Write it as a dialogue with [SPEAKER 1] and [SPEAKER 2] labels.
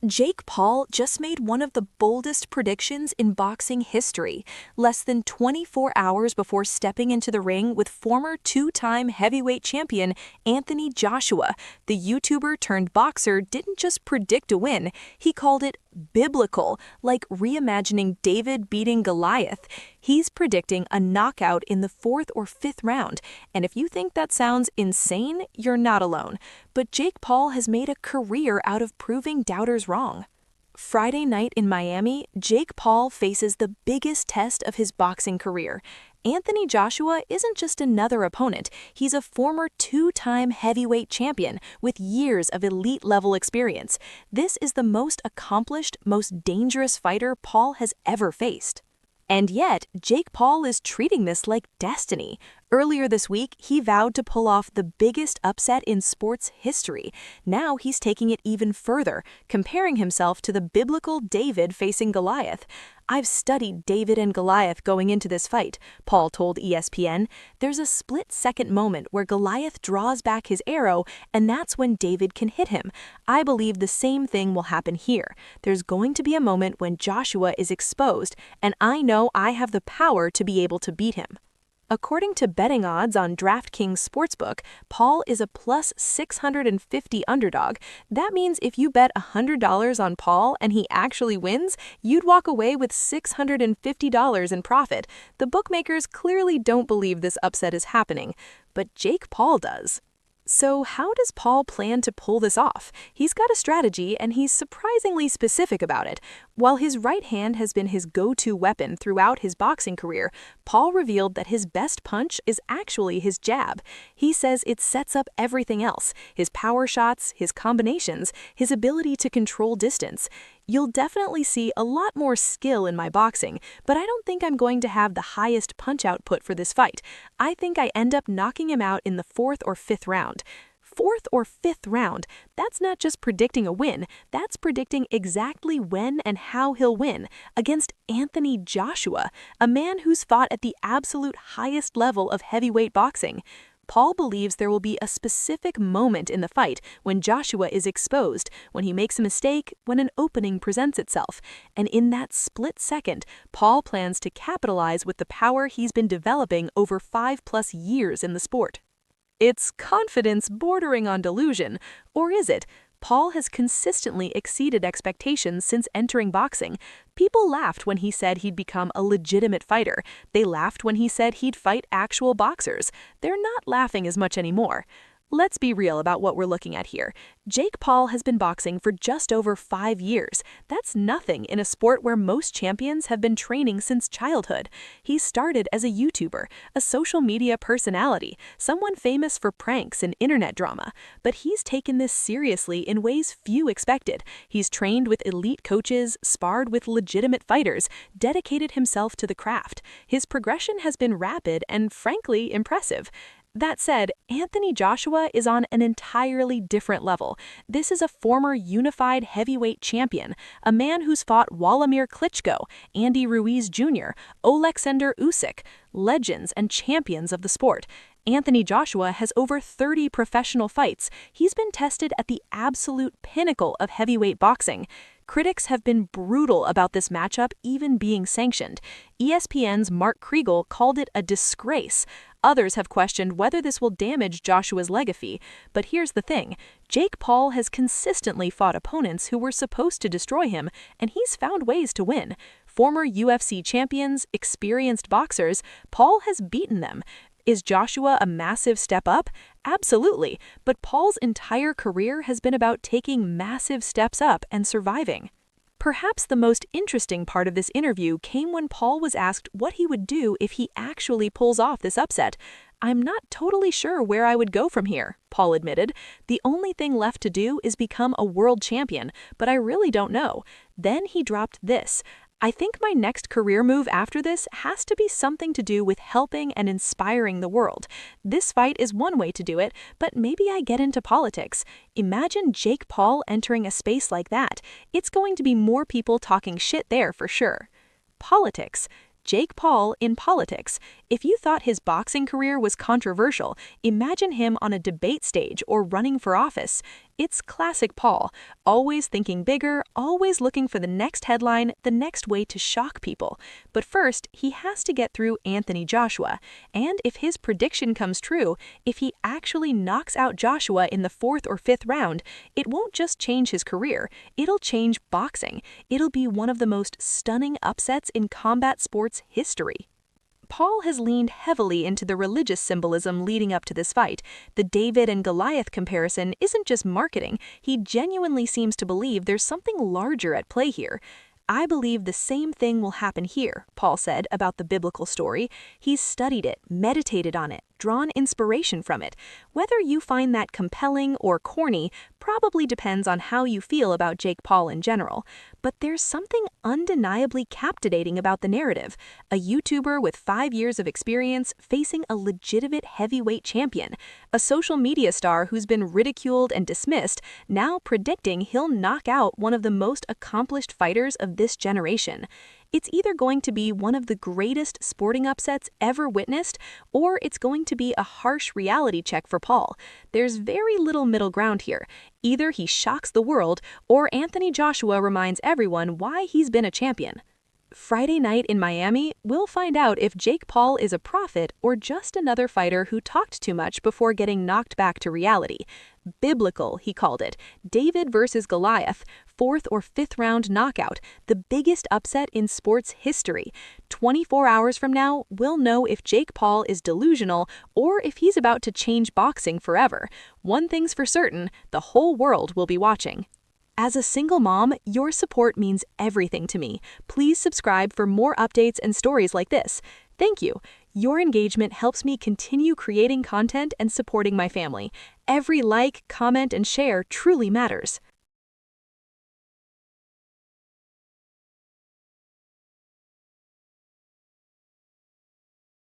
[SPEAKER 1] Jake Paul just made one of the boldest predictions in boxing history, less than 24 hours before stepping into the ring with former two-time heavyweight champion Anthony Joshua. The YouTuber turned boxer didn't just predict a win, he called it biblical, like reimagining David beating Goliath. He's predicting a knockout in the fourth or fifth round, and if you think that sounds insane, you're not alone. But Jake Paul has made a career out of proving doubters wrong. Friday night in Miami, Jake Paul faces the biggest test of his boxing career. Anthony Joshua isn't just another opponent, he's a former two-time heavyweight champion with years of elite-level experience. This is the most accomplished, most dangerous fighter Paul has ever faced. And yet, Jake Paul is treating this like destiny. Earlier this week, he vowed to pull off the biggest upset in sports history. Now he's taking it even further, comparing himself to the biblical David facing Goliath. "I've studied David and Goliath going into this fight," Paul told ESPN. "There's a split-second moment where Goliath draws back his arrow, and that's when David can hit him. I believe the same thing will happen here. There's going to be a moment when Joshua is exposed, and I know I have the power to be able to beat him." According to betting odds on DraftKings Sportsbook, Paul is a plus 650 underdog. That means if you bet $100 on Paul and he actually wins, you'd walk away with $650 in profit. The bookmakers clearly don't believe this upset is happening, but Jake Paul does. So how does Paul plan to pull this off? He's got a strategy, and he's surprisingly specific about it. While his right hand has been his go-to weapon throughout his boxing career, Paul revealed that his best punch is actually his jab. He says it sets up everything else: his power shots, his combinations, his ability to control distance. "You'll definitely see a lot more skill in my boxing, but I don't think I'm going to have the highest punch output for this fight. I think I end up knocking him out in the fourth or fifth round." Fourth or fifth round, that's not just predicting a win, that's predicting exactly when and how he'll win against Anthony Joshua, a man who's fought at the absolute highest level of heavyweight boxing. Paul believes there will be a specific moment in the fight when Joshua is exposed, when he makes a mistake, when an opening presents itself. And in that split second, Paul plans to capitalize with the power he's been developing over 5+ years in the sport. It's confidence bordering on delusion, or is it? Paul has consistently exceeded expectations since entering boxing. People laughed when he said he'd become a legitimate fighter. They laughed when he said he'd fight actual boxers. They're not laughing as much anymore. Let's be real about what we're looking at here. Jake Paul has been boxing for just over 5 years. That's nothing in a sport where most champions have been training since childhood. He started as a YouTuber, a social media personality, someone famous for pranks and internet drama. But he's taken this seriously in ways few expected. He's trained with elite coaches, sparred with legitimate fighters, dedicated himself to the craft. His progression has been rapid and, frankly, impressive. That said, Anthony Joshua is on an entirely different level. This is a former unified heavyweight champion, a man who's fought Wladimir Klitschko, Andy Ruiz Jr., Oleksandr Usyk, legends and champions of the sport. Anthony Joshua has over 30 professional fights. He's been tested at the absolute pinnacle of heavyweight boxing. Critics have been brutal about this matchup even being sanctioned. ESPN's Mark Kriegel called it a disgrace. Others have questioned whether this will damage Joshua's legacy. But here's the thing: Jake Paul has consistently fought opponents who were supposed to destroy him, and he's found ways to win. Former UFC champions, experienced boxers, Paul has beaten them. Is Joshua a massive step up? Absolutely, but Paul's entire career has been about taking massive steps up and surviving. Perhaps the most interesting part of this interview came when Paul was asked what he would do if he actually pulls off this upset. "I'm not totally sure where I would go from here," Paul admitted. "The only thing left to do is become a world champion, but I really don't know." Then he dropped this: "I think my next career move after this has to be something to do with helping and inspiring the world. This fight is one way to do it, but maybe I get into politics." Imagine Jake Paul entering a space like that. It's going to be more people talking shit there for sure. Politics. Jake Paul in politics. If you thought his boxing career was controversial, imagine him on a debate stage or running for office. It's classic Paul, always thinking bigger, always looking for the next headline, the next way to shock people. But first, he has to get through Anthony Joshua. And if his prediction comes true, if he actually knocks out Joshua in the 4th or 5th round, it won't just change his career, it'll change boxing. It'll be one of the most stunning upsets in combat sports history. Paul has leaned heavily into the religious symbolism leading up to this fight. The David and Goliath comparison isn't just marketing, he genuinely seems to believe there's something larger at play here. I believe the same thing will happen here, Paul said about the biblical story. He's studied it, meditated on it, drawn inspiration from it. Whether you find that compelling or corny probably depends on how you feel about Jake Paul in general. But there's something undeniably captivating about the narrative. A YouTuber with 5 years of experience facing a legitimate heavyweight champion. A social media star who's been ridiculed and dismissed, now predicting he'll knock out one of the most accomplished fighters of this generation. It's either going to be one of the greatest sporting upsets ever witnessed, or it's going to be a harsh reality check for Paul. There's very little middle ground here. Either he shocks the world, or Anthony Joshua reminds everyone why he's been a champion. Friday night in Miami, we'll find out if Jake Paul is a prophet or just another fighter who talked too much before getting knocked back to reality. Biblical, he called it. David versus Goliath, 4th or 5th round knockout, the biggest upset in sports history. 24 hours from now, we'll know if Jake Paul is delusional or if he's about to change boxing forever. One thing's for certain, the whole world will be watching. As a single mom, your support means everything to me. Please subscribe for more updates and stories like this. Thank you. Your engagement helps me continue creating content and supporting my family. Every like, comment, and share truly matters.